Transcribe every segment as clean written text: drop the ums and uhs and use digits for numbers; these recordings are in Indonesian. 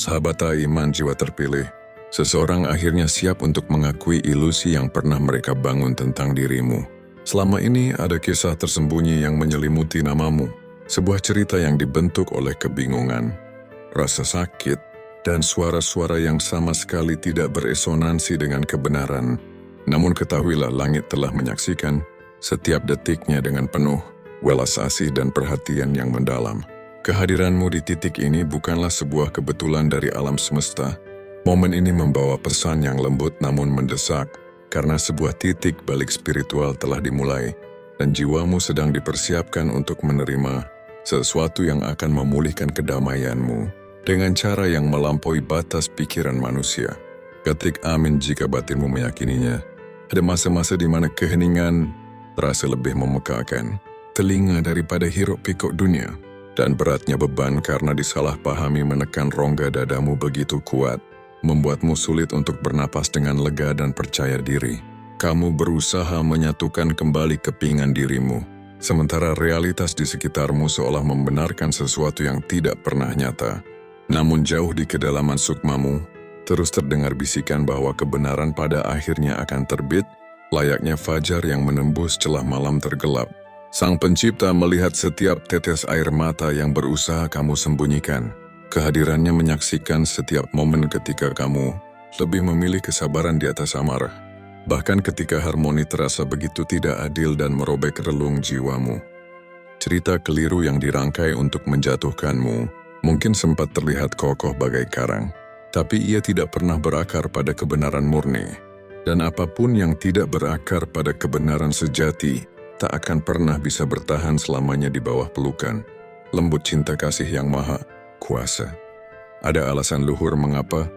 Sahabat iman jiwa terpilih, seseorang akhirnya siap untuk mengakui ilusi yang pernah mereka bangun tentang dirimu. Selama ini ada kisah tersembunyi yang menyelimuti namamu, sebuah cerita yang dibentuk oleh kebingungan, rasa sakit, dan suara-suara yang sama sekali tidak beresonansi dengan kebenaran. Namun ketahuilah, langit telah menyaksikan setiap detiknya dengan penuh welas asih dan perhatian yang mendalam. Kehadiranmu di titik ini bukanlah sebuah kebetulan dari alam semesta. Momen ini membawa pesan yang lembut namun mendesak, karena sebuah titik balik spiritual telah dimulai, dan jiwamu sedang dipersiapkan untuk menerima sesuatu yang akan memulihkan kedamaianmu dengan cara yang melampaui batas pikiran manusia. Ketik amin jika batinmu meyakininya. Ada masa-masa di mana keheningan terasa lebih memekakan telinga daripada hiruk-pikuk dunia. Dan beratnya beban karena disalahpahami menekan rongga dadamu begitu kuat, membuatmu sulit untuk bernapas dengan lega dan percaya diri. Kamu berusaha menyatukan kembali kepingan dirimu, sementara realitas di sekitarmu seolah membenarkan sesuatu yang tidak pernah nyata. Namun jauh di kedalaman sukmamu, terus terdengar bisikan bahwa kebenaran pada akhirnya akan terbit, layaknya fajar yang menembus celah malam tergelap. Sang Pencipta melihat setiap tetes air mata yang berusaha kamu sembunyikan. Kehadirannya menyaksikan setiap momen ketika kamu lebih memilih kesabaran di atas amarah. Bahkan ketika harmoni terasa begitu tidak adil dan merobek relung jiwamu. Cerita keliru yang dirangkai untuk menjatuhkanmu mungkin sempat terlihat kokoh bagai karang, tapi ia tidak pernah berakar pada kebenaran murni. Dan apapun yang tidak berakar pada kebenaran sejati tak akan pernah bisa bertahan selamanya di bawah pelukan lembut cinta kasih yang maha kuasa. Ada alasan luhur mengapa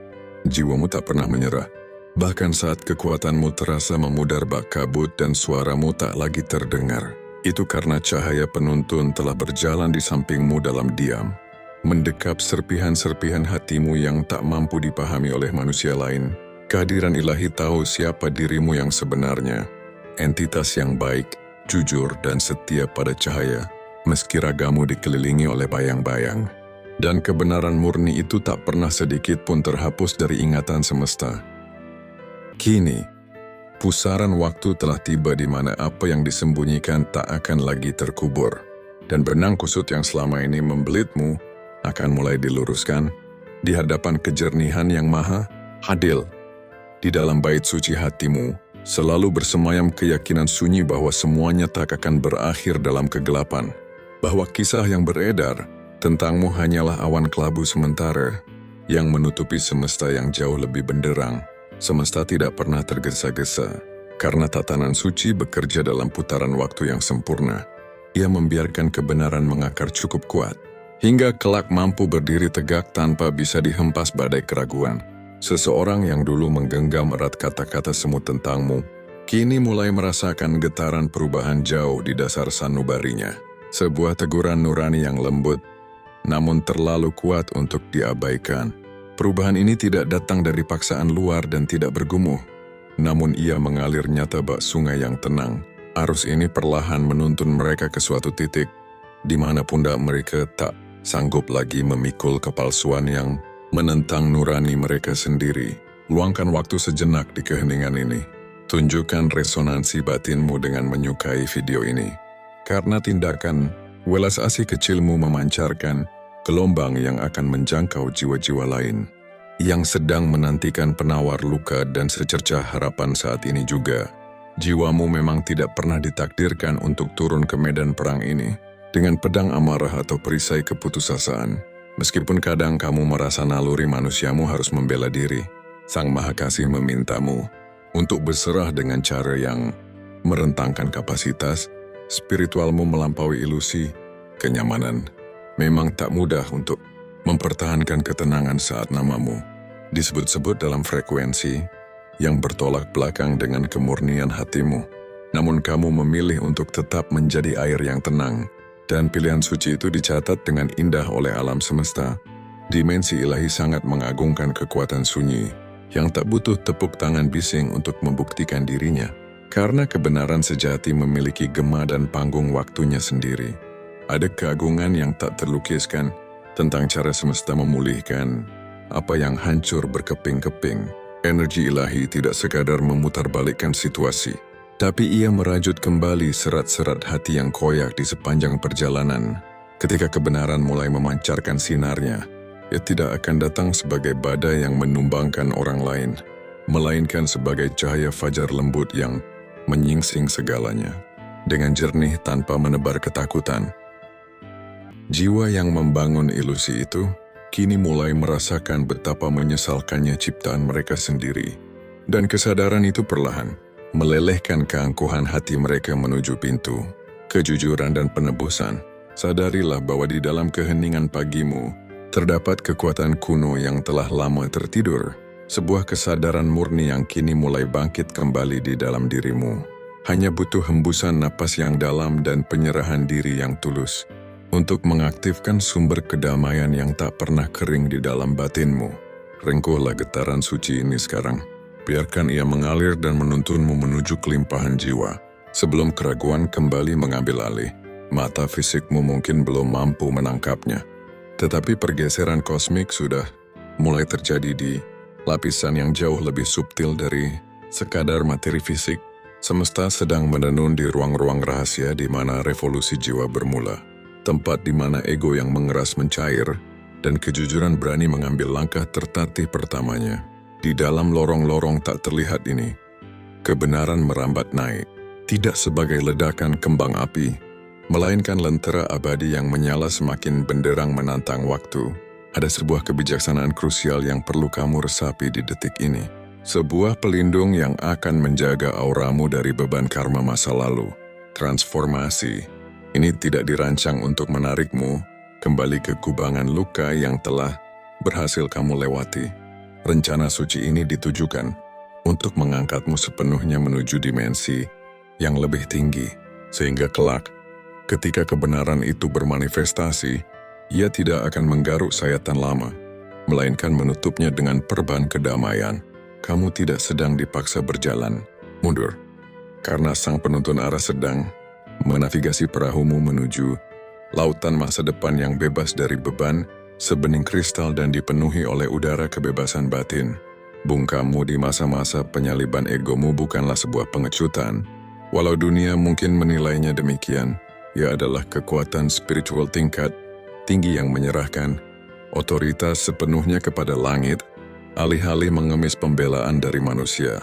jiwamu tak pernah menyerah. Bahkan saat kekuatanmu terasa memudar bak kabut dan suaramu tak lagi terdengar. Itu karena cahaya penuntun telah berjalan di sampingmu dalam diam, mendekap serpihan-serpihan hatimu yang tak mampu dipahami oleh manusia lain. Kehadiran ilahi tahu siapa dirimu yang sebenarnya, entitas yang baik, jujur dan setia pada cahaya, meski ragamu dikelilingi oleh bayang-bayang. Dan kebenaran murni itu tak pernah sedikit pun terhapus dari ingatan semesta. Kini, pusaran waktu telah tiba di mana apa yang disembunyikan tak akan lagi terkubur, dan benang kusut yang selama ini membelitmu akan mulai diluruskan di hadapan kejernihan yang maha adil. Di dalam bait suci hatimu, selalu bersemayam keyakinan sunyi bahwa semuanya tak akan berakhir dalam kegelapan. Bahwa kisah yang beredar tentangmu hanyalah awan kelabu sementara yang menutupi semesta yang jauh lebih benderang. Semesta tidak pernah tergesa-gesa, karena tatanan suci bekerja dalam putaran waktu yang sempurna. Ia membiarkan kebenaran mengakar cukup kuat, hingga kelak mampu berdiri tegak tanpa bisa dihempas badai keraguan. Seseorang yang dulu menggenggam erat kata-kata semut tentangmu, kini mulai merasakan getaran perubahan jauh di dasar sanubarinya. Sebuah teguran nurani yang lembut, namun terlalu kuat untuk diabaikan. Perubahan ini tidak datang dari paksaan luar dan tidak bergumuh, namun ia mengalir nyata bak sungai yang tenang. Arus ini perlahan menuntun mereka ke suatu titik, di mana pundak mereka tak sanggup lagi memikul kepalsuan yang menentang nurani mereka sendiri. Luangkan waktu sejenak di keheningan ini. Tunjukkan resonansi batinmu dengan menyukai video ini. Karena tindakan welas asih kecilmu memancarkan gelombang yang akan menjangkau jiwa-jiwa lain yang sedang menantikan penawar luka dan secercah harapan saat ini juga. Jiwamu memang tidak pernah ditakdirkan untuk turun ke medan perang ini dengan pedang amarah atau perisai keputusasaan. Meskipun kadang kamu merasa naluri manusiamu harus membela diri, Sang Maha Kasih memintamu untuk berserah dengan cara yang merentangkan kapasitas spiritualmu melampaui ilusi, kenyamanan. Memang tak mudah untuk mempertahankan ketenangan saat namamu disebut-sebut dalam frekuensi yang bertolak belakang dengan kemurnian hatimu. Namun kamu memilih untuk tetap menjadi air yang tenang. Dan pilihan suci itu dicatat dengan indah oleh alam semesta. Dimensi ilahi sangat mengagungkan kekuatan sunyi, yang tak butuh tepuk tangan bising untuk membuktikan dirinya. Karena kebenaran sejati memiliki gema dan panggung waktunya sendiri. Ada keagungan yang tak terlukiskan tentang cara semesta memulihkan apa yang hancur berkeping-keping. Energi ilahi tidak sekadar memutarbalikkan situasi, tapi ia merajut kembali serat-serat hati yang koyak di sepanjang perjalanan. Ketika kebenaran mulai memancarkan sinarnya, ia tidak akan datang sebagai badai yang menumbangkan orang lain, melainkan sebagai cahaya fajar lembut yang menyingsing segalanya. Dengan jernih tanpa menebar ketakutan, jiwa yang membangun ilusi itu kini mulai merasakan betapa menyesalkannya ciptaan mereka sendiri. Dan kesadaran itu perlahan melelehkan keangkuhan hati mereka menuju pintu kejujuran dan penebusan. Sadarilah bahwa di dalam keheningan pagimu terdapat kekuatan kuno yang telah lama tertidur. Sebuah kesadaran murni yang kini mulai bangkit kembali di dalam dirimu. Hanya butuh hembusan napas yang dalam dan penyerahan diri yang tulus untuk mengaktifkan sumber kedamaian yang tak pernah kering di dalam batinmu. Rengkuhlah getaran suci ini sekarang. Biarkan ia mengalir dan menuntunmu menuju kelimpahan jiwa. Sebelum keraguan kembali mengambil alih, mata fisikmu mungkin belum mampu menangkapnya. Tetapi pergeseran kosmik sudah mulai terjadi di lapisan yang jauh lebih subtil dari sekadar materi fisik. Semesta sedang menenun di ruang-ruang rahasia di mana revolusi jiwa bermula. Tempat di mana ego yang mengeras mencair dan kejujuran berani mengambil langkah tertatih pertamanya. Di dalam lorong-lorong tak terlihat ini, kebenaran merambat naik, tidak sebagai ledakan kembang api, melainkan lentera abadi yang menyala semakin benderang menantang waktu. Ada sebuah kebijaksanaan krusial yang perlu kamu resapi di detik ini. Sebuah pelindung yang akan menjaga auramu dari beban karma masa lalu. Transformasi ini tidak dirancang untuk menarikmu kembali ke kubangan luka yang telah berhasil kamu lewati. Rencana suci ini ditujukan untuk mengangkatmu sepenuhnya menuju dimensi yang lebih tinggi. Sehingga kelak, ketika kebenaran itu bermanifestasi, ia tidak akan menggaruk sayatan lama, melainkan menutupnya dengan perban kedamaian. Kamu tidak sedang dipaksa berjalan mundur, karena sang penuntun arah sedang menavigasi perahumu menuju lautan masa depan yang bebas dari beban, sebening kristal dan dipenuhi oleh udara kebebasan batin. Bungkamu di masa-masa penyaliban egomu bukanlah sebuah pengecutan. Walau dunia mungkin menilainya demikian, ia adalah kekuatan spiritual tingkat tinggi yang menyerahkan otoritas sepenuhnya kepada langit, alih-alih mengemis pembelaan dari manusia.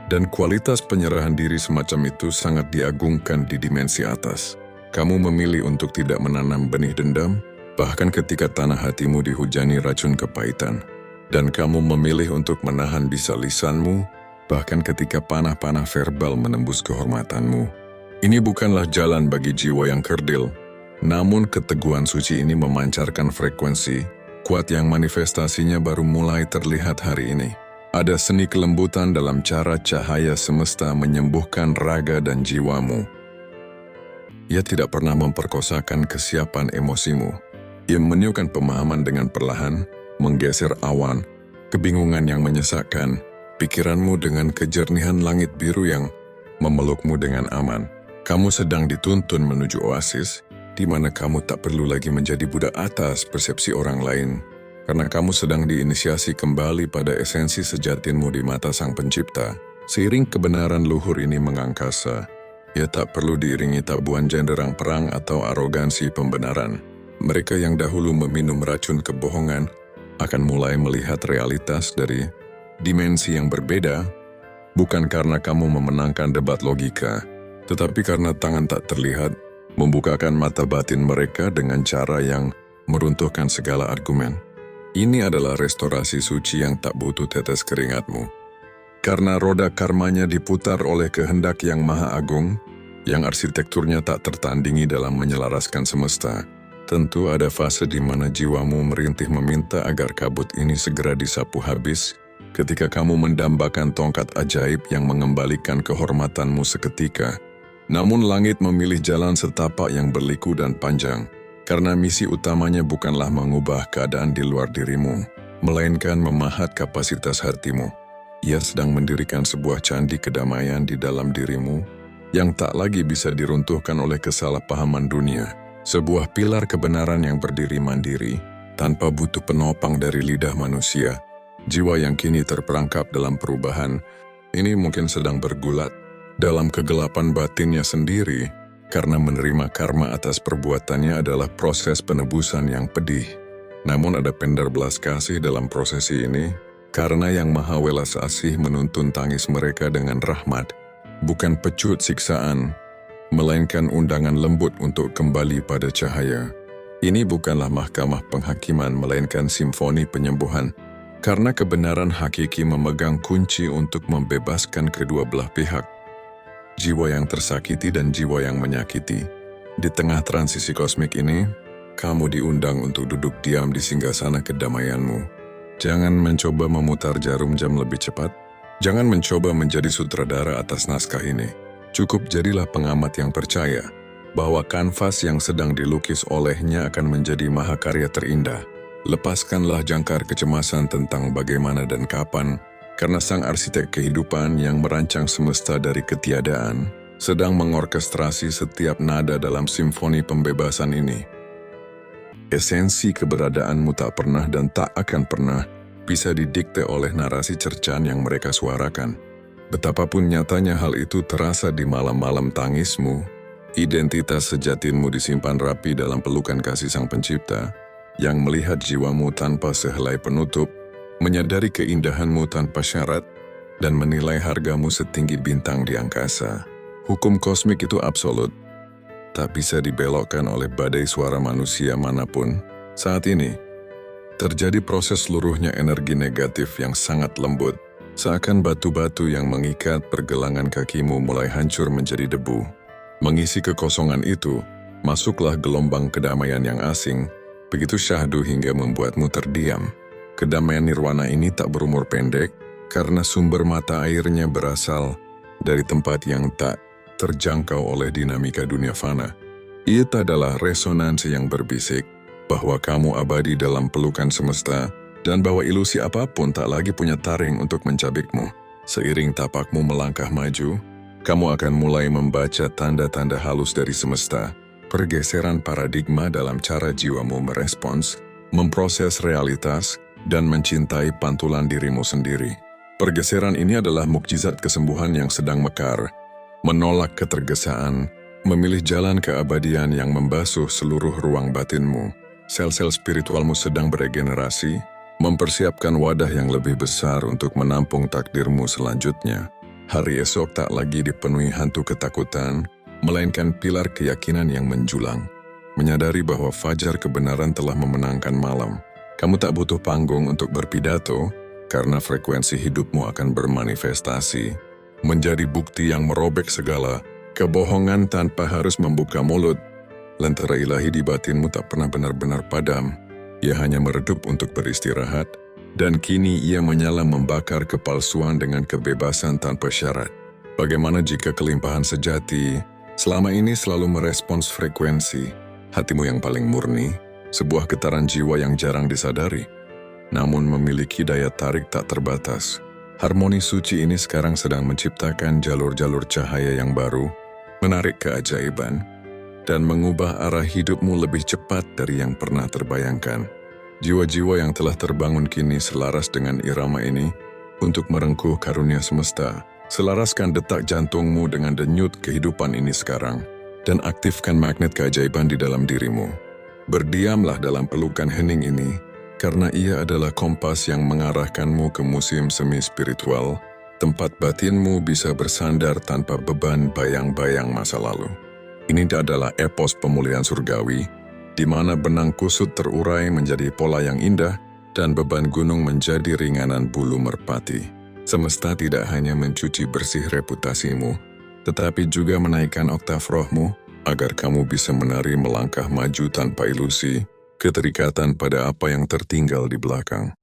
Dan kualitas penyerahan diri semacam itu sangat diagungkan di dimensi atas. Kamu memilih untuk tidak menanam benih dendam, bahkan ketika tanah hatimu dihujani racun kepahitan. Dan kamu memilih untuk menahan bisa lisanmu, bahkan ketika panah-panah verbal menembus kehormatanmu. Ini bukanlah jalan bagi jiwa yang kerdil, namun keteguhan suci ini memancarkan frekuensi kuat yang manifestasinya baru mulai terlihat hari ini. Ada seni kelembutan dalam cara cahaya semesta menyembuhkan raga dan jiwamu. Ia tidak pernah memperkosakan kesiapan emosimu. Ia meniupkan pemahaman dengan perlahan, menggeser awan, kebingungan yang menyesakkan, pikiranmu dengan kejernihan langit biru yang memelukmu dengan aman. Kamu sedang dituntun menuju oasis, di mana kamu tak perlu lagi menjadi budak atas persepsi orang lain, karena kamu sedang diinisiasi kembali pada esensi sejatimu di mata Sang Pencipta. Seiring kebenaran luhur ini mengangkasa, ia tak perlu diiringi tabuhan genderang perang atau arogansi pembenaran. Mereka yang dahulu meminum racun kebohongan akan mulai melihat realitas dari dimensi yang berbeda, bukan karena kamu memenangkan debat logika, tetapi karena tangan tak terlihat membukakan mata batin mereka dengan cara yang meruntuhkan segala argumen. Ini adalah restorasi suci yang tak butuh tetes keringatmu. Karena roda karmanya diputar oleh kehendak yang maha agung, yang arsitekturnya tak tertandingi dalam menyelaraskan semesta. Tentu ada fase di mana jiwamu merintih meminta agar kabut ini segera disapu habis, ketika kamu mendambakan tongkat ajaib yang mengembalikan kehormatanmu seketika. Namun langit memilih jalan setapak yang berliku dan panjang, karena misi utamanya bukanlah mengubah keadaan di luar dirimu, melainkan memahat kapasitas hatimu. Ia sedang mendirikan sebuah candi kedamaian di dalam dirimu, yang tak lagi bisa diruntuhkan oleh kesalahpahaman dunia. Sebuah pilar kebenaran yang berdiri mandiri, tanpa butuh penopang dari lidah manusia. Jiwa yang kini terperangkap dalam perubahan, ini mungkin sedang bergulat dalam kegelapan batinnya sendiri, karena menerima karma atas perbuatannya adalah proses penebusan yang pedih. Namun ada pendar belas kasih dalam prosesi ini, karena Yang Maha Welas Asih menuntun tangis mereka dengan rahmat, bukan pecut siksaan, melainkan undangan lembut untuk kembali pada cahaya. Ini bukanlah mahkamah penghakiman, melainkan simfoni penyembuhan, karena kebenaran hakiki memegang kunci untuk membebaskan kedua belah pihak. Jiwa yang tersakiti dan jiwa yang menyakiti. Di tengah transisi kosmik ini, kamu diundang untuk duduk diam di singgasana kedamaianmu. Jangan mencoba memutar jarum jam lebih cepat. Jangan mencoba menjadi sutradara atas naskah ini. Cukup jadilah pengamat yang percaya bahwa kanvas yang sedang dilukis olehnya akan menjadi mahakarya terindah. Lepaskanlah jangkar kecemasan tentang bagaimana dan kapan, karena sang arsitek kehidupan yang merancang semesta dari ketiadaan sedang mengorkestrasi setiap nada dalam simfoni pembebasan ini. Esensi keberadaanmu tak pernah dan tak akan pernah bisa didikte oleh narasi cercaan yang mereka suarakan. Betapapun nyatanya hal itu terasa di malam-malam tangismu, identitas sejatimu disimpan rapi dalam pelukan kasih Sang Pencipta, yang melihat jiwamu tanpa sehelai penutup, menyadari keindahanmu tanpa syarat, dan menilai hargamu setinggi bintang di angkasa. Hukum kosmik itu absolut, tak bisa dibelokkan oleh badai suara manusia manapun. Saat ini, terjadi proses luruhnya energi negatif yang sangat lembut, seakan batu-batu yang mengikat pergelangan kakimu mulai hancur menjadi debu. Mengisi kekosongan itu, masuklah gelombang kedamaian yang asing, begitu syahdu hingga membuatmu terdiam. Kedamaian nirwana ini tak berumur pendek, karena sumber mata airnya berasal dari tempat yang tak terjangkau oleh dinamika dunia fana. Ia adalah resonansi yang berbisik bahwa kamu abadi dalam pelukan semesta, dan bahwa ilusi apapun tak lagi punya taring untuk mencabikmu. Seiring tapakmu melangkah maju, kamu akan mulai membaca tanda-tanda halus dari semesta, pergeseran paradigma dalam cara jiwamu merespons, memproses realitas, dan mencintai pantulan dirimu sendiri. Pergeseran ini adalah mukjizat kesembuhan yang sedang mekar, menolak ketergesaan, memilih jalan keabadian yang membasuh seluruh ruang batinmu. Sel-sel spiritualmu sedang beregenerasi, mempersiapkan wadah yang lebih besar untuk menampung takdirmu selanjutnya. Hari esok tak lagi dipenuhi hantu ketakutan, melainkan pilar keyakinan yang menjulang. Menyadari bahwa fajar kebenaran telah memenangkan malam. Kamu tak butuh panggung untuk berpidato, karena frekuensi hidupmu akan bermanifestasi, menjadi bukti yang merobek segala kebohongan tanpa harus membuka mulut. Lentera ilahi di batinmu tak pernah benar-benar padam. Ia hanya meredup untuk beristirahat, dan kini ia menyala membakar kepalsuan dengan kebebasan tanpa syarat. Bagaimana jika kelimpahan sejati selama ini selalu merespons frekuensi hatimu yang paling murni, sebuah getaran jiwa yang jarang disadari, namun memiliki daya tarik tak terbatas. Harmoni suci ini sekarang sedang menciptakan jalur-jalur cahaya yang baru, menarik keajaiban, dan mengubah arah hidupmu lebih cepat dari yang pernah terbayangkan. Jiwa-jiwa yang telah terbangun kini selaras dengan irama ini untuk merengkuh karunia semesta. Selaraskan detak jantungmu dengan denyut kehidupan ini sekarang, dan aktifkan magnet keajaiban di dalam dirimu. Berdiamlah dalam pelukan hening ini, karena ia adalah kompas yang mengarahkanmu ke museum semi spiritual, tempat batinmu bisa bersandar tanpa beban bayang-bayang masa lalu. Ini adalah epos pemulihan surgawi, di mana benang kusut terurai menjadi pola yang indah, dan beban gunung menjadi ringanan bulu merpati. Semesta tidak hanya mencuci bersih reputasimu, tetapi juga menaikkan oktav rohmu, agar kamu bisa menari melangkah maju tanpa ilusi, keterikatan pada apa yang tertinggal di belakang.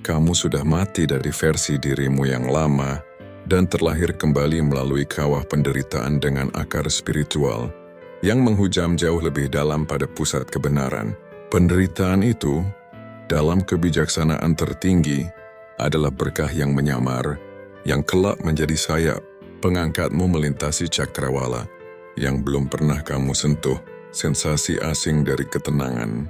Kamu sudah mati dari versi dirimu yang lama, dan terlahir kembali melalui kawah penderitaan dengan akar spiritual, yang menghujam jauh lebih dalam pada pusat kebenaran. Penderitaan itu, dalam kebijaksanaan tertinggi, adalah berkah yang menyamar, yang kelak menjadi sayap, pengangkatmu melintasi cakrawala, yang belum pernah kamu sentuh, sensasi asing dari ketenangan,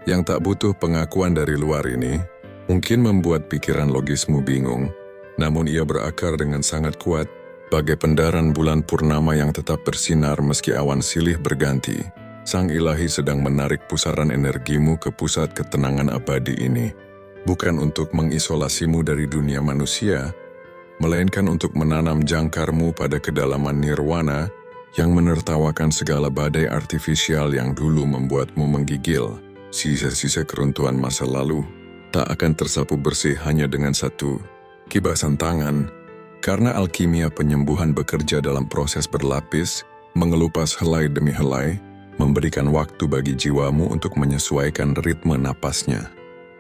yang tak butuh pengakuan dari luar ini mungkin membuat pikiran logismu bingung, namun ia berakar dengan sangat kuat bagai pendaran bulan purnama yang tetap bersinar meski awan silih berganti. Sang Ilahi sedang menarik pusaran energimu ke pusat ketenangan abadi ini, bukan untuk mengisolasimu dari dunia manusia, melainkan untuk menanam jangkarmu pada kedalaman nirwana yang menertawakan segala badai artifisial yang dulu membuatmu menggigil. Sisa-sisa keruntuhan masa lalu tak akan tersapu bersih hanya dengan satu kibasan tangan, karena alkimia penyembuhan bekerja dalam proses berlapis, mengelupas helai demi helai, memberikan waktu bagi jiwamu untuk menyesuaikan ritme napasnya.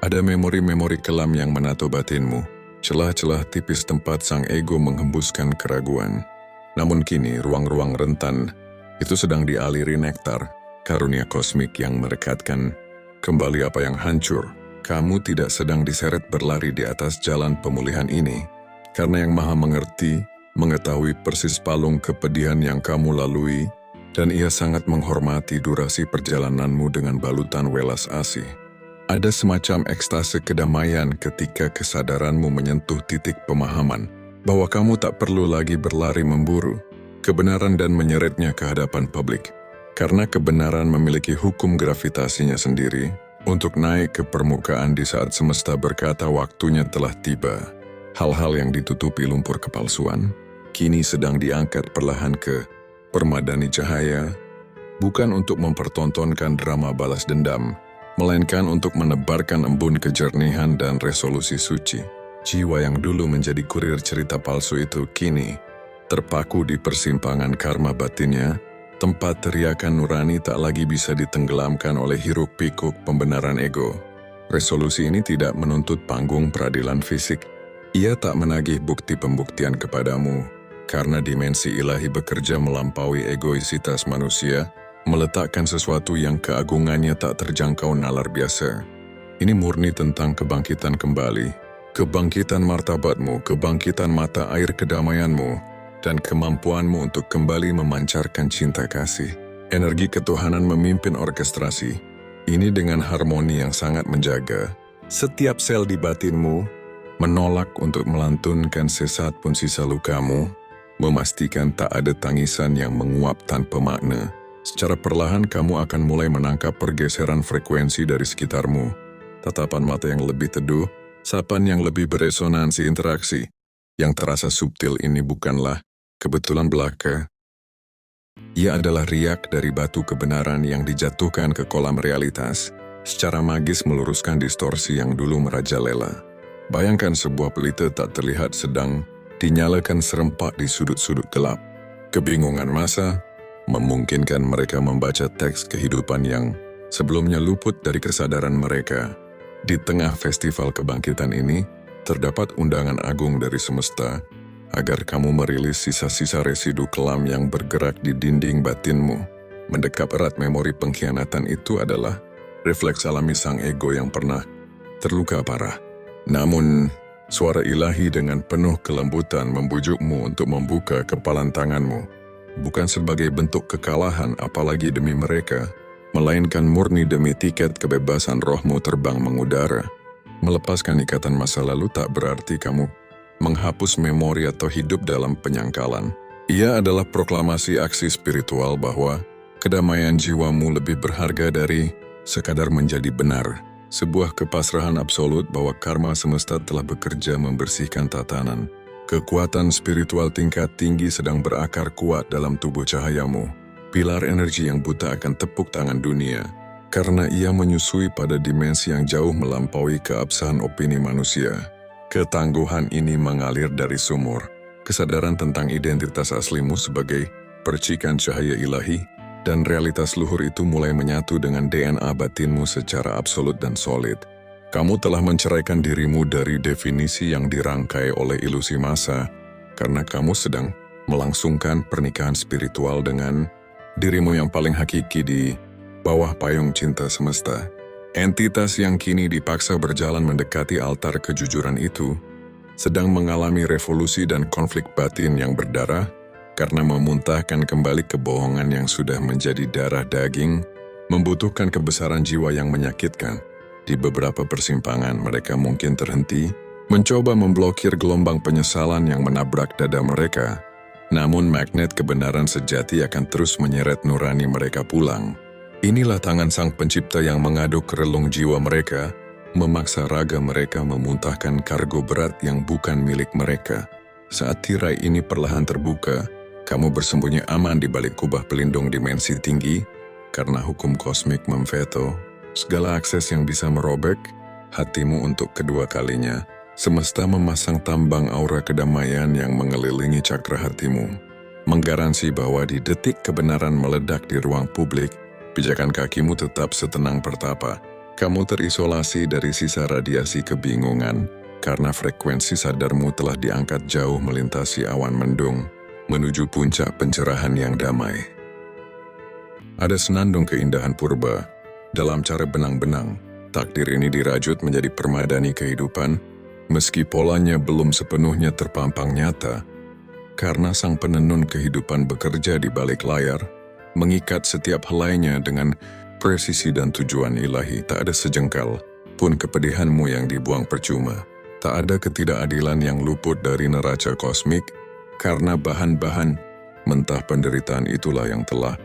Ada memori-memori kelam yang menato batinmu, celah-celah tipis tempat sang ego menghembuskan keraguan. Namun kini ruang-ruang rentan itu sedang dialiri nektar, karunia kosmik yang merekatkan kembali apa yang hancur. Kamu tidak sedang diseret berlari di atas jalan pemulihan ini, karena Yang Maha Mengerti mengetahui persis palung kepedihan yang kamu lalui, dan ia sangat menghormati durasi perjalananmu dengan balutan welas asih. Ada semacam ekstase kedamaian ketika kesadaranmu menyentuh titik pemahaman bahwa kamu tak perlu lagi berlari memburu kebenaran dan menyeretnya ke hadapan publik, karena kebenaran memiliki hukum gravitasinya sendiri untuk naik ke permukaan di saat semesta berkata waktunya telah tiba. Hal-hal yang ditutupi lumpur kepalsuan kini sedang diangkat perlahan ke permadani cahaya, bukan untuk mempertontonkan drama balas dendam, melainkan untuk menebarkan embun kejernihan dan resolusi suci. Jiwa yang dulu menjadi kurir cerita palsu itu kini terpaku di persimpangan karma batinnya, tempat teriakan nurani tak lagi bisa ditenggelamkan oleh hiruk-pikuk pembenaran ego. Resolusi ini tidak menuntut panggung peradilan fisik. Ia tak menagih bukti pembuktian kepadamu, karena dimensi ilahi bekerja melampaui egoisitas manusia, meletakkan sesuatu yang keagungannya tak terjangkau nalar biasa. Ini murni tentang kebangkitan kembali, kebangkitan martabatmu, kebangkitan mata air kedamaianmu, dan kemampuanmu untuk kembali memancarkan cinta kasih. Energi ketuhanan memimpin orkestrasi ini dengan harmoni yang sangat menjaga setiap sel di batinmu, menolak untuk melantunkan sesat pun sisa lukamu, memastikan tak ada tangisan yang menguap tanpa makna. Secara perlahan kamu akan mulai menangkap pergeseran frekuensi dari sekitarmu, tatapan mata yang lebih teduh, sapaan yang lebih beresonansi interaksi. Yang terasa subtil ini bukanlah kebetulan belaka. Ia adalah riak dari batu kebenaran yang dijatuhkan ke kolam realitas, secara magis meluruskan distorsi yang dulu merajalela. Bayangkan sebuah pelita tak terlihat sedang dinyalakan serempak di sudut-sudut gelap. Kebingungan masa memungkinkan mereka membaca teks kehidupan yang sebelumnya luput dari kesadaran mereka. Di tengah festival kebangkitan ini, terdapat undangan agung dari semesta agar kamu merilis sisa-sisa residu kelam yang bergerak di dinding batinmu. Mendekap erat memori pengkhianatan itu adalah refleks alami sang ego yang pernah terluka parah. Namun, suara ilahi dengan penuh kelembutan membujukmu untuk membuka kepalan tanganmu, bukan sebagai bentuk kekalahan apalagi demi mereka, melainkan murni demi tiket kebebasan rohmu terbang mengudara. Melepaskan ikatan masa lalu tak berarti kamu menghapus memori atau hidup dalam penyangkalan. Ia adalah proklamasi aksi spiritual bahwa kedamaian jiwamu lebih berharga dari sekadar menjadi benar. Sebuah kepasrahan absolut bahwa karma semesta telah bekerja membersihkan tatanan. Kekuatan spiritual tingkat tinggi sedang berakar kuat dalam tubuh cahayamu. Pilar energi yang buta akan tepuk tangan dunia, karena ia menyusui pada dimensi yang jauh melampaui keabsahan opini manusia. Ketangguhan ini mengalir dari sumur, kesadaran tentang identitas aslimu sebagai percikan cahaya ilahi, dan realitas luhur itu mulai menyatu dengan DNA batinmu secara absolut dan solid. Kamu telah menceraikan dirimu dari definisi yang dirangkai oleh ilusi masa, karena kamu sedang melangsungkan pernikahan spiritual dengan dirimu yang paling hakiki di bawah payung cinta semesta. Entitas yang kini dipaksa berjalan mendekati altar kejujuran itu sedang mengalami revolusi dan konflik batin yang berdarah karena memuntahkan kembali kebohongan yang sudah menjadi darah daging membutuhkan kebesaran jiwa yang menyakitkan. Di beberapa persimpangan mereka mungkin terhenti, mencoba memblokir gelombang penyesalan yang menabrak dada mereka. Namun magnet kebenaran sejati akan terus menyeret nurani mereka pulang. Inilah tangan Sang Pencipta yang mengaduk relung jiwa mereka, memaksa raga mereka memuntahkan kargo berat yang bukan milik mereka. Saat tirai ini perlahan terbuka, kamu bersembunyi aman di balik kubah pelindung dimensi tinggi, karena hukum kosmik memveto segala akses yang bisa merobek hatimu untuk kedua kalinya. Semesta memasang tambang aura kedamaian yang mengelilingi cakra hatimu, menggaransi bahwa di detik kebenaran meledak di ruang publik, pijakan kakimu tetap setenang pertapa. Kamu terisolasi dari sisa radiasi kebingungan, karena frekuensi sadarmu telah diangkat jauh melintasi awan mendung, menuju puncak pencerahan yang damai. Ada senandung keindahan purba dalam cara benang-benang. Takdir ini dirajut menjadi permadani kehidupan, meski polanya belum sepenuhnya terpampang nyata, karena sang penenun kehidupan bekerja di balik layar, mengikat setiap helainya dengan presisi dan tujuan ilahi. Tak ada sejengkal pun kepedihanmu yang dibuang percuma. Tak ada ketidakadilan yang luput dari neraca kosmik, karena bahan-bahan mentah penderitaan itulah yang telah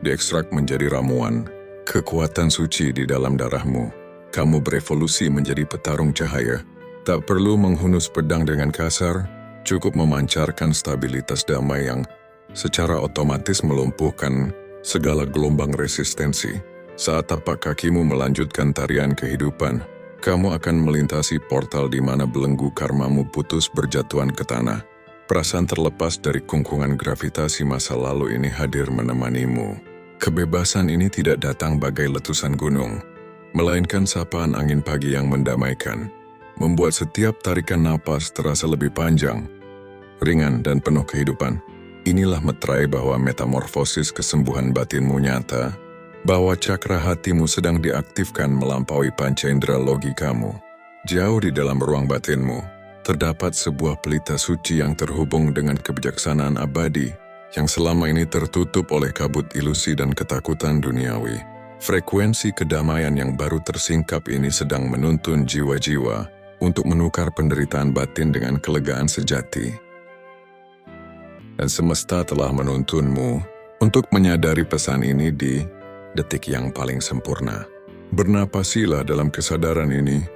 diekstrak menjadi ramuan kekuatan suci di dalam darahmu. Kamu berevolusi menjadi petarung cahaya. Tak perlu menghunus pedang dengan kasar, cukup memancarkan stabilitas damai yang secara otomatis melumpuhkan segala gelombang resistensi. Saat tapak kakimu melanjutkan tarian kehidupan, kamu akan melintasi portal di mana belenggu karmamu putus berjatuhan ke tanah. Perasaan terlepas dari kungkungan gravitasi masa lalu ini hadir menemanimu. Kebebasan ini tidak datang bagai letusan gunung, melainkan sapaan angin pagi yang mendamaikan, membuat setiap tarikan napas terasa lebih panjang, ringan dan penuh kehidupan. Inilah meterai bahwa metamorfosis kesembuhan batinmu nyata, bahwa cakra hatimu sedang diaktifkan melampaui panca indera logikamu. Jauh di dalam ruang batinmu, terdapat sebuah pelita suci yang terhubung dengan kebijaksanaan abadi, yang selama ini tertutup oleh kabut ilusi dan ketakutan duniawi. Frekuensi kedamaian yang baru tersingkap ini sedang menuntun jiwa-jiwa untuk menukar penderitaan batin dengan kelegaan sejati. Dan semesta telah menuntunmu untuk menyadari pesan ini di detik yang paling sempurna. Bernapasilah dalam kesadaran ini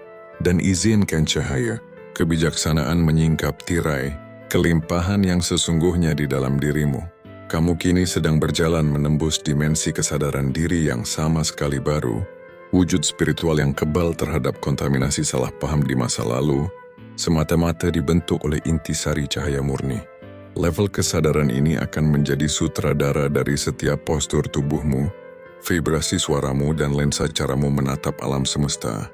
dan izinkan cahaya kebijaksanaan menyingkap tirai kelimpahan yang sesungguhnya di dalam dirimu. Kamu kini sedang berjalan menembus dimensi kesadaran diri yang sama sekali baru, wujud spiritual yang kebal terhadap kontaminasi salah paham di masa lalu, semata-mata dibentuk oleh intisari cahaya murni. Level kesadaran ini akan menjadi sutradara dari setiap postur tubuhmu, vibrasi suaramu dan lensa caramu menatap alam semesta.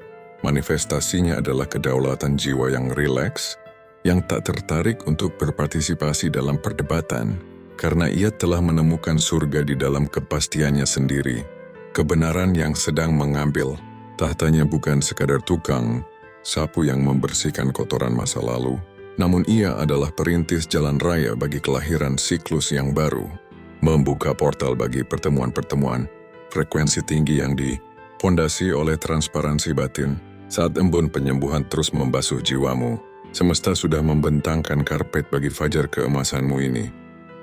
Manifestasinya adalah kedaulatan jiwa yang rileks, yang tak tertarik untuk berpartisipasi dalam perdebatan, karena ia telah menemukan surga di dalam kepastiannya sendiri. Kebenaran yang sedang mengambil tahtanya bukan sekadar tukang sapu yang membersihkan kotoran masa lalu, namun ia adalah perintis jalan raya bagi kelahiran siklus yang baru, membuka portal bagi pertemuan-pertemuan frekuensi tinggi yang dipondasi oleh transparansi batin. Saat embun penyembuhan terus membasuh jiwamu, semesta sudah membentangkan karpet bagi fajar keemasanmu ini.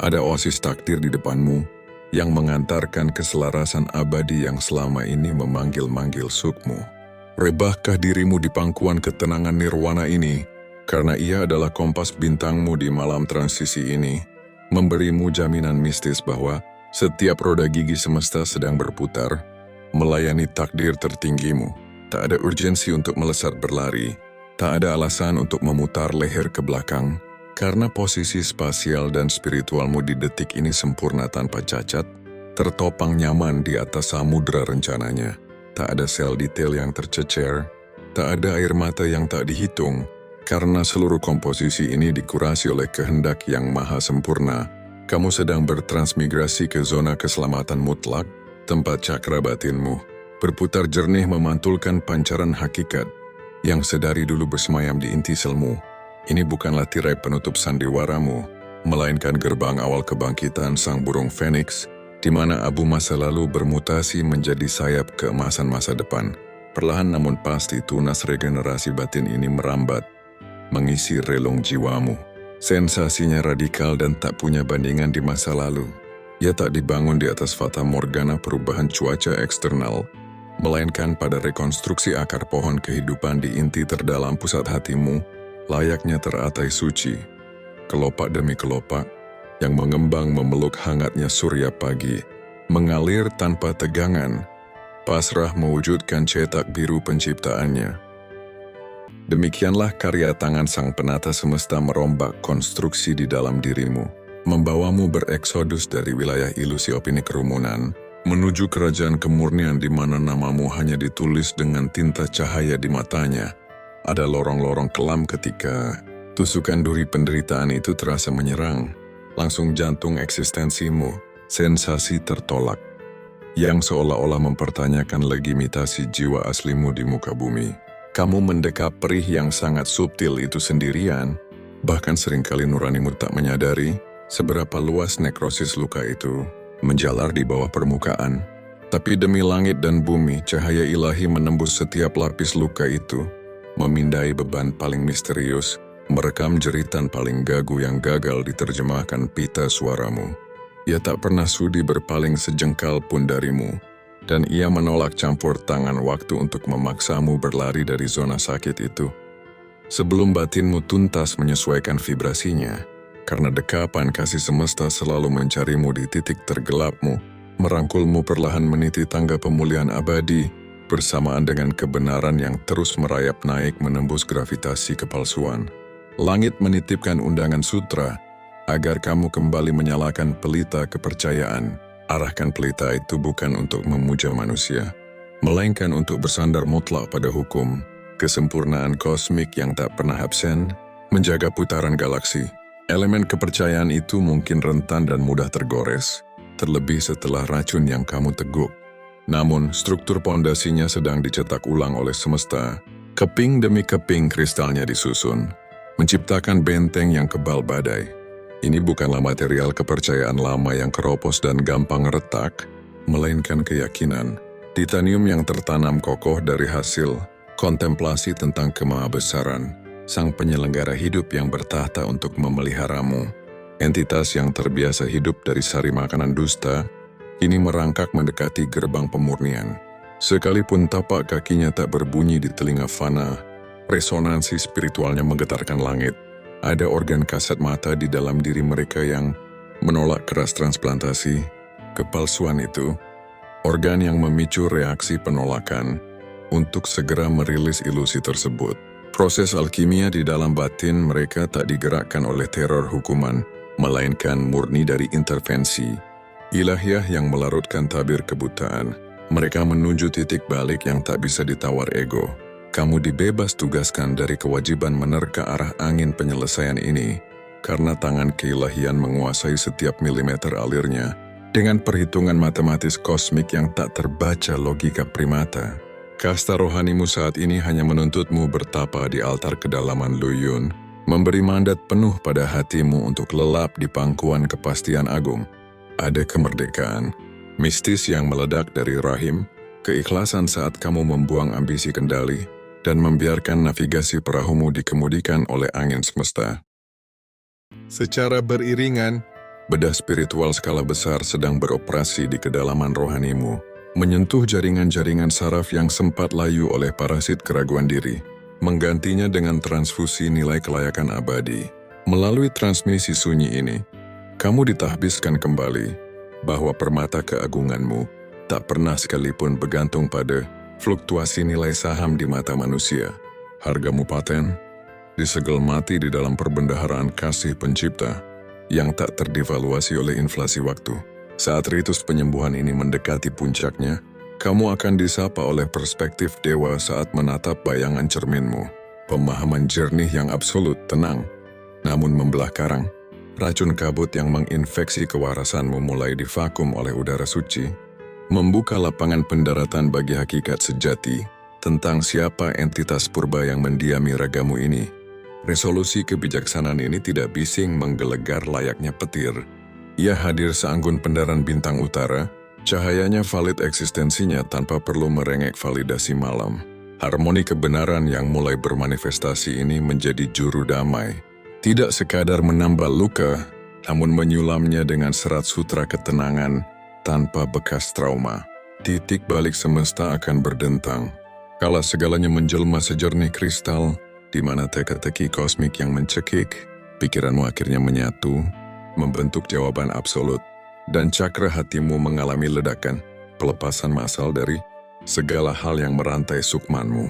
Ada oasis takdir di depanmu yang mengantarkan keselarasan abadi yang selama ini memanggil-manggil sukmu. Rebahkah dirimu di pangkuan ketenangan nirwana ini, karena ia adalah kompas bintangmu di malam transisi ini, memberimu jaminan mistis bahwa setiap roda gigi semesta sedang berputar, melayani takdir tertinggimu. Tak ada urgensi untuk melesat berlari, tak ada alasan untuk memutar leher ke belakang, karena posisi spasial dan spiritualmu di detik ini sempurna tanpa cacat, tertopang nyaman di atas samudera rencananya. Tak ada sel detail yang tercecer, tak ada air mata yang tak dihitung, karena seluruh komposisi ini dikurasi oleh kehendak yang maha sempurna. Kamu sedang bertransmigrasi ke zona keselamatan mutlak, tempat cakra batinmu berputar jernih memantulkan pancaran hakikat yang sedari dulu bersemayam di inti selmu. Ini bukanlah tirai penutup sandiwaramu, melainkan gerbang awal kebangkitan sang burung Phoenix di mana abu masa lalu bermutasi menjadi sayap keemasan masa depan. Perlahan namun pasti tunas regenerasi batin ini merambat, mengisi relung jiwamu. Sensasinya radikal dan tak punya bandingan di masa lalu. Ia tak dibangun di atas fata morgana perubahan cuaca eksternal, melainkan pada rekonstruksi akar pohon kehidupan di inti terdalam pusat hatimu, layaknya teratai suci, kelopak demi kelopak, yang mengembang memeluk hangatnya surya pagi, mengalir tanpa tegangan, pasrah mewujudkan cetak biru penciptaannya. Demikianlah karya tangan sang penata semesta merombak konstruksi di dalam dirimu, membawamu bereksodus dari wilayah ilusi opini kerumunan, menuju kerajaan kemurnian di mana namamu hanya ditulis dengan tinta cahaya di matanya. Ada lorong-lorong kelam ketika tusukan duri penderitaan itu terasa menyerang. Langsung jantung eksistensimu, sensasi tertolak, yang seolah-olah mempertanyakan legitimasi jiwa aslimu di muka bumi. Kamu mendekap perih yang sangat subtil itu sendirian, bahkan seringkali nuranimu tak menyadari seberapa luas nekrosis luka itu menjalar di bawah permukaan. Tapi demi langit dan bumi, cahaya ilahi menembus setiap lapis luka itu, memindai beban paling misterius, merekam jeritan paling gagu yang gagal diterjemahkan pita suaramu. Ia tak pernah sudi berpaling sejengkal pun darimu, dan ia menolak campur tangan waktu untuk memaksamu berlari dari zona sakit itu. Sebelum batinmu tuntas menyesuaikan vibrasinya, karena dekapan kasih semesta selalu mencarimu di titik tergelapmu, merangkulmu perlahan meniti tangga pemulihan abadi, bersamaan dengan kebenaran yang terus merayap naik menembus gravitasi kepalsuan. Langit menitipkan undangan sutra, agar kamu kembali menyalakan pelita kepercayaan. Arahkan pelita itu bukan untuk memuja manusia, melainkan untuk bersandar mutlak pada hukum, kesempurnaan kosmik yang tak pernah absen, menjaga putaran galaksi. Elemen kepercayaan itu mungkin rentan dan mudah tergores, terlebih setelah racun yang kamu teguk. Namun, struktur pondasinya sedang dicetak ulang oleh semesta. Keping demi keping kristalnya disusun, menciptakan benteng yang kebal badai. Ini bukanlah material kepercayaan lama yang keropos dan gampang retak, melainkan keyakinan, titanium yang tertanam kokoh dari hasil kontemplasi tentang kemahabesaran sang penyelenggara hidup yang bertahta untuk memeliharamu. Entitas yang terbiasa hidup dari sari makanan dusta, kini merangkak mendekati gerbang pemurnian. Sekalipun tapak kakinya tak berbunyi di telinga fana, resonansi spiritualnya menggetarkan langit. Ada organ kasat mata di dalam diri mereka yang menolak keras transplantasi. Kepalsuan itu, organ yang memicu reaksi penolakan untuk segera merilis ilusi tersebut. Proses alkimia di dalam batin mereka tak digerakkan oleh teror hukuman, melainkan murni dari intervensi ilahiyah yang melarutkan tabir kebutaan. Mereka menuju titik balik yang tak bisa ditawar ego. Kamu dibebas tugaskan dari kewajiban menerka arah angin penyelesaian ini, karena tangan keilahian menguasai setiap milimeter alirnya, dengan perhitungan matematis kosmik yang tak terbaca logika primata. Kasta rohanimu saat ini hanya menuntutmu bertapa di altar kedalaman Luyun, memberi mandat penuh pada hatimu untuk lelap di pangkuan kepastian agung. Ada kemerdekaan mistis yang meledak dari rahim, keikhlasan saat kamu membuang ambisi kendali, dan membiarkan navigasi perahumu dikemudikan oleh angin semesta. Secara beriringan, bedah spiritual skala besar sedang beroperasi di kedalaman rohanimu, menyentuh jaringan-jaringan saraf yang sempat layu oleh parasit keraguan diri, menggantinya dengan transfusi nilai kelayakan abadi. Melalui transmisi sunyi ini, kamu ditahbiskan kembali bahwa permata keagunganmu tak pernah sekalipun bergantung pada fluktuasi nilai saham di mata manusia. Hargamu paten, disegel mati di dalam perbendaharaan kasih pencipta yang tak terdevaluasi oleh inflasi waktu. Saat ritus penyembuhan ini mendekati puncaknya, kamu akan disapa oleh perspektif dewa saat menatap bayangan cerminmu. Pemahaman jernih yang absolut tenang, namun membelah karang. Racun kabut yang menginfeksi kewarasanmu mulai divakum oleh udara suci, membuka lapangan pendaratan bagi hakikat sejati tentang siapa entitas purba yang mendiami ragamu ini. Resolusi kebijaksanaan ini tidak bising menggelegar layaknya petir, Ia hadir seanggun pendaran bintang utara, cahayanya valid eksistensinya tanpa perlu merengek validasi malam. Harmoni kebenaran yang mulai bermanifestasi ini menjadi juru damai. Tidak sekadar menambal luka, namun menyulamnya dengan serat sutra ketenangan tanpa bekas trauma. Titik balik semesta akan berdentang. Kala segalanya menjelma sejernih kristal, di mana teka-teki kosmik yang mencekik, pikiranmu akhirnya menyatu, membentuk jawaban absolut, dan cakra hatimu mengalami ledakan, pelepasan massal dari segala hal yang merantai sukmanmu.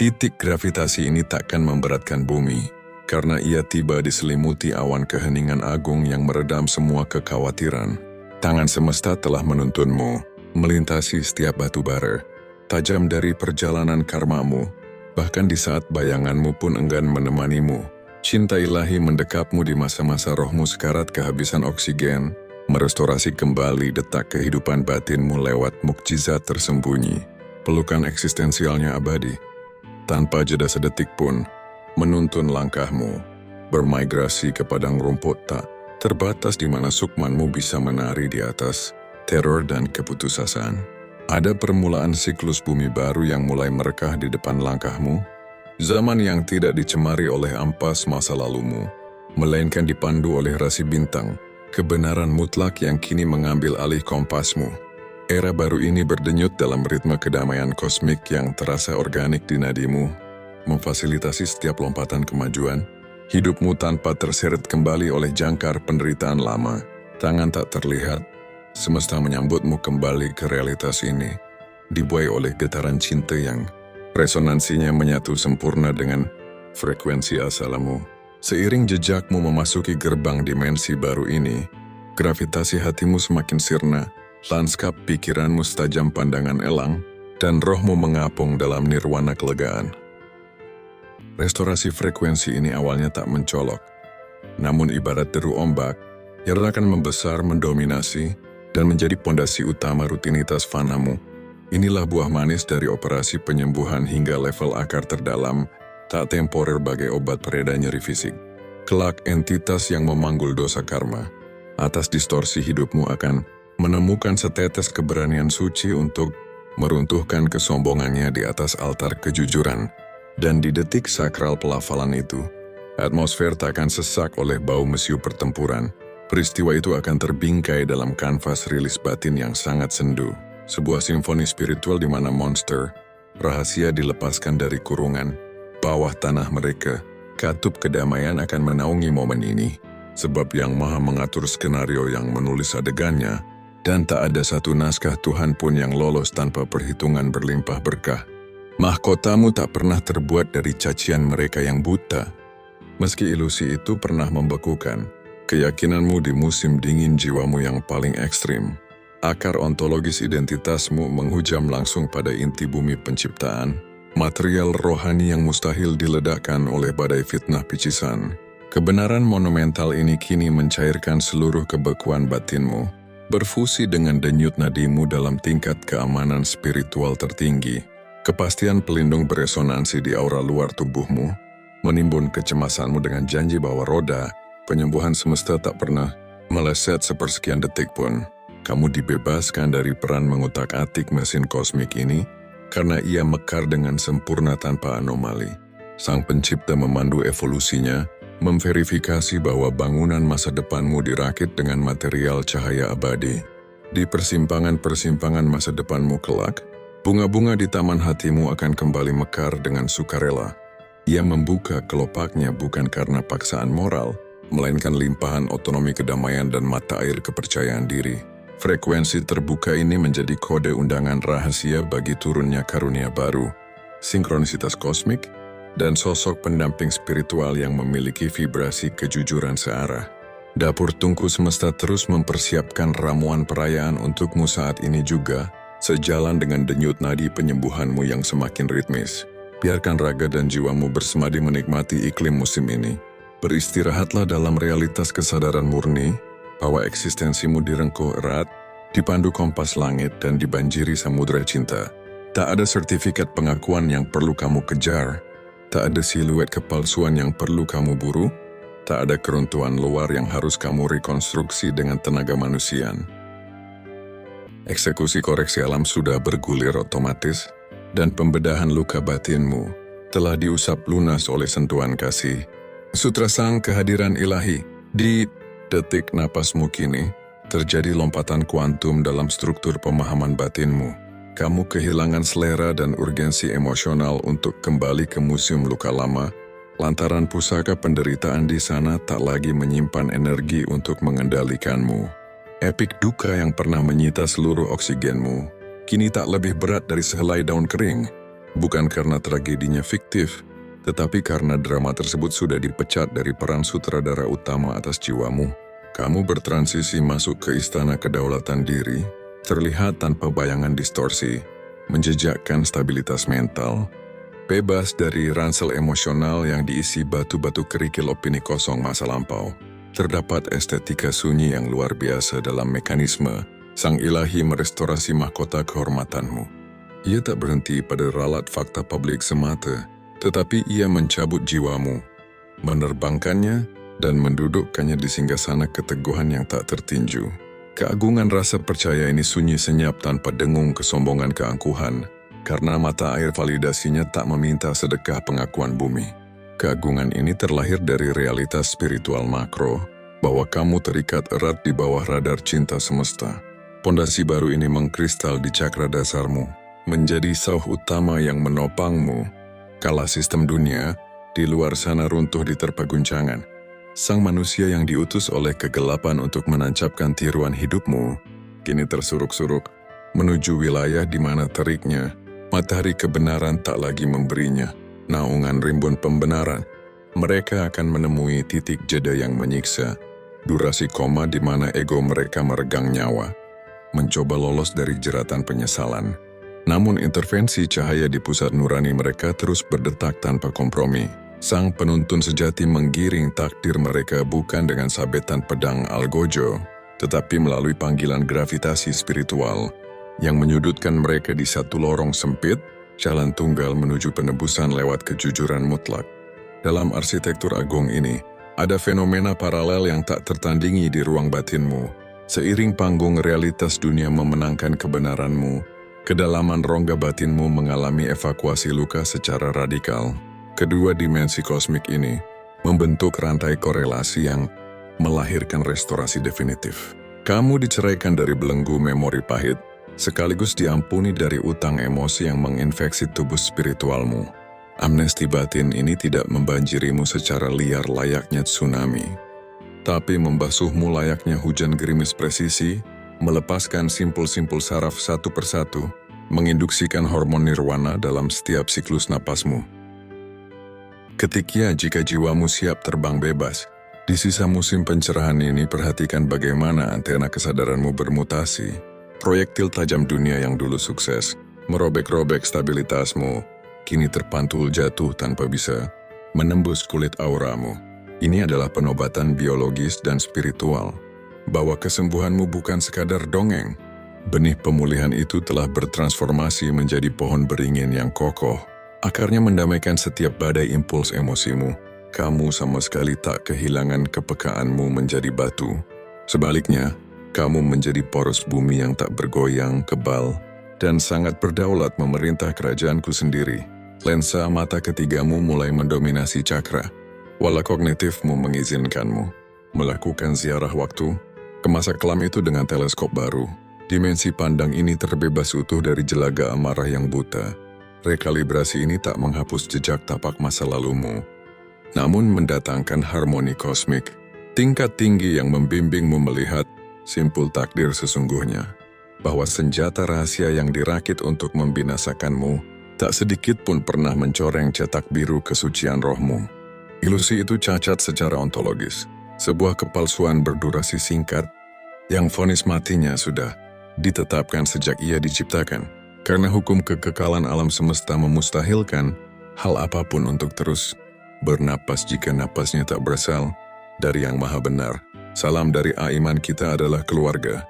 Titik gravitasi ini takkan memberatkan bumi, karena ia tiba diselimuti awan keheningan agung yang meredam semua kekhawatiran. Tangan semesta telah menuntunmu, melintasi setiap batu bara, tajam dari perjalanan karmamu, bahkan di saat bayanganmu pun enggan menemanimu. Cinta ilahi mendekapmu di masa-masa rohmu sekarat kehabisan oksigen, merestorasi kembali detak kehidupan batinmu lewat mukjizat tersembunyi. Pelukan eksistensialnya abadi, tanpa jeda sedetik pun, menuntun langkahmu, bermigrasi ke padang rumput tak terbatas di mana sukmanmu bisa menari di atas teror dan keputusasaan. Ada permulaan siklus bumi baru yang mulai merekah di depan langkahmu, zaman yang tidak dicemari oleh ampas masa lalumu, melainkan dipandu oleh rasi bintang, kebenaran mutlak yang kini mengambil alih kompasmu. Era baru ini berdenyut dalam ritme kedamaian kosmik yang terasa organik di nadimu, memfasilitasi setiap lompatan kemajuan, hidupmu tanpa terseret kembali oleh jangkar penderitaan lama. Tangan tak terlihat, semesta menyambutmu kembali ke realitas ini, dibuai oleh getaran cinta yang resonansinya menyatu sempurna dengan frekuensi asalmu. Seiring jejakmu memasuki gerbang dimensi baru ini, gravitasi hatimu semakin sirna, lanskap pikiranmu setajam pandangan elang, dan rohmu mengapung dalam nirwana kelegaan. Restorasi frekuensi ini awalnya tak mencolok, namun ibarat deru ombak yang akan membesar, mendominasi, dan menjadi pondasi utama rutinitas fanamu. Inilah buah manis dari operasi penyembuhan hingga level akar terdalam, tak temporer bagai obat pereda nyeri fisik. Kelak entitas yang memanggul dosa karma atas distorsi hidupmu akan menemukan setetes keberanian suci untuk meruntuhkan kesombongannya di atas altar kejujuran. Dan di detik sakral pelafalan itu, atmosfer tak akan sesak oleh bau mesiu pertempuran. Peristiwa itu akan terbingkai dalam kanvas rilis batin yang sangat sendu. Sebuah simfoni spiritual di mana monster, rahasia dilepaskan dari kurungan, bawah tanah mereka. Katup kedamaian akan menaungi momen ini, sebab Yang Maha mengatur skenario yang menulis adegannya, dan tak ada satu naskah Tuhan pun yang lolos tanpa perhitungan berlimpah berkah. Mahkotamu tak pernah terbuat dari cacian mereka yang buta. Meski ilusi itu pernah membekukan, keyakinanmu di musim dingin jiwamu yang paling ekstrim. Akar ontologis identitasmu menghujam langsung pada inti bumi penciptaan, material rohani yang mustahil diledakkan oleh badai fitnah picisan. Kebenaran monumental ini kini mencairkan seluruh kebekuan batinmu, berfusi dengan denyut nadimu dalam tingkat keamanan spiritual tertinggi. Kepastian pelindung beresonansi di aura luar tubuhmu, menimbun kecemasanmu dengan janji bahwa roda penyembuhan semesta tak pernah meleset sepersekian detik pun. Kamu dibebaskan dari peran mengutak-atik mesin kosmik ini karena ia mekar dengan sempurna tanpa anomali. Sang pencipta memandu evolusinya, memverifikasi bahwa bangunan masa depanmu dirakit dengan material cahaya abadi. Di persimpangan-persimpangan masa depanmu kelak, bunga-bunga di taman hatimu akan kembali mekar dengan sukarela. Ia membuka kelopaknya bukan karena paksaan moral, melainkan limpahan otonomi kedamaian dan mata air kepercayaan diri. Frekuensi terbuka ini menjadi kode undangan rahasia bagi turunnya karunia baru, sinkronisitas kosmik, dan sosok pendamping spiritual yang memiliki vibrasi kejujuran searah. Dapur tungku semesta terus mempersiapkan ramuan perayaan untukmu saat ini juga, sejalan dengan denyut nadi penyembuhanmu yang semakin ritmis. Biarkan raga dan jiwamu bersemadi menikmati iklim musim ini. Beristirahatlah dalam realitas kesadaran murni, bahwa eksistensimu direngkuh erat, dipandu kompas langit dan dibanjiri samudera cinta. Tak ada sertifikat pengakuan yang perlu kamu kejar, tak ada siluet kepalsuan yang perlu kamu buru. Tak ada keruntuhan luar yang harus kamu rekonstruksi dengan tenaga manusia. Eksekusi koreksi alam sudah bergulir otomatis, dan pembedahan luka batinmu telah diusap lunas oleh sentuhan kasih. Sutra sang kehadiran ilahi. Di detik napasmu kini, terjadi lompatan kuantum dalam struktur pemahaman batinmu. Kamu kehilangan selera dan urgensi emosional untuk kembali ke museum luka lama, lantaran pusaka penderitaan di sana tak lagi menyimpan energi untuk mengendalikanmu. Epik duka yang pernah menyita seluruh oksigenmu, kini tak lebih berat dari sehelai daun kering. Bukan karena tragedinya fiktif, tetapi karena drama tersebut sudah dipecat dari peran sutradara utama atas jiwamu. Kamu bertransisi masuk ke istana kedaulatan diri, terlihat tanpa bayangan distorsi, menjejakkan stabilitas mental, bebas dari ransel emosional yang diisi batu-batu kerikil opini kosong masa lampau. Terdapat estetika sunyi yang luar biasa dalam mekanisme sang ilahi merestorasi mahkota kehormatanmu. Ia tak berhenti pada ralat fakta publik semata, tetapi ia mencabut jiwamu, menerbangkannya, dan mendudukkannya di singgasana keteguhan yang tak tertinju. Keagungan rasa percaya ini sunyi senyap tanpa dengung kesombongan keangkuhan, karena mata air validasinya tak meminta sedekah pengakuan bumi. Keagungan ini terlahir dari realitas spiritual makro, bahwa kamu terikat erat di bawah radar cinta semesta. Pondasi baru ini mengkristal di cakra dasarmu, menjadi sauh utama yang menopangmu. Kala sistem dunia di luar sana runtuh diterpa guncangan, sang manusia yang diutus oleh kegelapan untuk menancapkan tiruan hidupmu, kini tersuruk-suruk menuju wilayah di mana teriknya matahari kebenaran tak lagi memberinya naungan rimbun pembenaran. Mereka akan menemui titik jeda yang menyiksa, durasi koma di mana ego mereka meregang nyawa, mencoba lolos dari jeratan penyesalan. Namun intervensi cahaya di pusat nurani mereka terus berdetak tanpa kompromi. Sang penuntun sejati menggiring takdir mereka bukan dengan sabetan pedang algojo, tetapi melalui panggilan gravitasi spiritual yang menyudutkan mereka di satu lorong sempit, jalan tunggal menuju penebusan lewat kejujuran mutlak. Dalam arsitektur agung ini, ada fenomena paralel yang tak tertandingi di ruang batinmu. Seiring panggung realitas dunia memenangkan kebenaranmu, kedalaman rongga batinmu mengalami evakuasi luka secara radikal. Kedua dimensi kosmik ini membentuk rantai korelasi yang melahirkan restorasi definitif. Kamu diceraikan dari belenggu memori pahit, sekaligus diampuni dari utang emosi yang menginfeksi tubuh spiritualmu. Amnesti batin ini tidak membanjirimu secara liar layaknya tsunami, tapi membasuhmu layaknya hujan gerimis presisi, melepaskan simpul-simpul saraf satu persatu, menginduksikan hormon nirwana dalam setiap siklus napasmu. Ketika jika jiwamu siap terbang bebas, di sisa musim pencerahan ini perhatikan bagaimana antena kesadaranmu bermutasi. Proyektil tajam dunia yang dulu sukses, merobek-robek stabilitasmu, kini terpantul jatuh tanpa bisa menembus kulit auramu. Ini adalah penobatan biologis dan spiritual, bahwa kesembuhanmu bukan sekadar dongeng. Benih pemulihan itu telah bertransformasi menjadi pohon beringin yang kokoh. Akarnya mendamaikan setiap badai impuls emosimu. Kamu sama sekali tak kehilangan kepekaanmu menjadi batu. Sebaliknya, kamu menjadi poros bumi yang tak bergoyang, kebal, dan sangat berdaulat memerintah kerajaanku sendiri. Lensa mata ketigamu mulai mendominasi cakra, walau kognitifmu mengizinkanmu melakukan ziarah waktu ke masa kelam itu dengan teleskop baru. Dimensi pandang ini terbebas utuh dari jelaga amarah yang buta. Rekalibrasi ini tak menghapus jejak tapak masa lalumu, namun mendatangkan harmoni kosmik, tingkat tinggi yang membimbingmu melihat simpul takdir sesungguhnya, bahwa senjata rahasia yang dirakit untuk membinasakanmu tak sedikit pun pernah mencoreng cetak biru kesucian rohmu. Ilusi itu cacat secara ontologis, sebuah kepalsuan berdurasi singkat yang vonis matinya sudah ditetapkan sejak ia diciptakan, karena hukum kekekalan alam semesta memustahilkan hal apapun untuk terus bernapas jika napasnya tak berasal dari yang maha benar. Salam dari Aiman, kita adalah keluarga.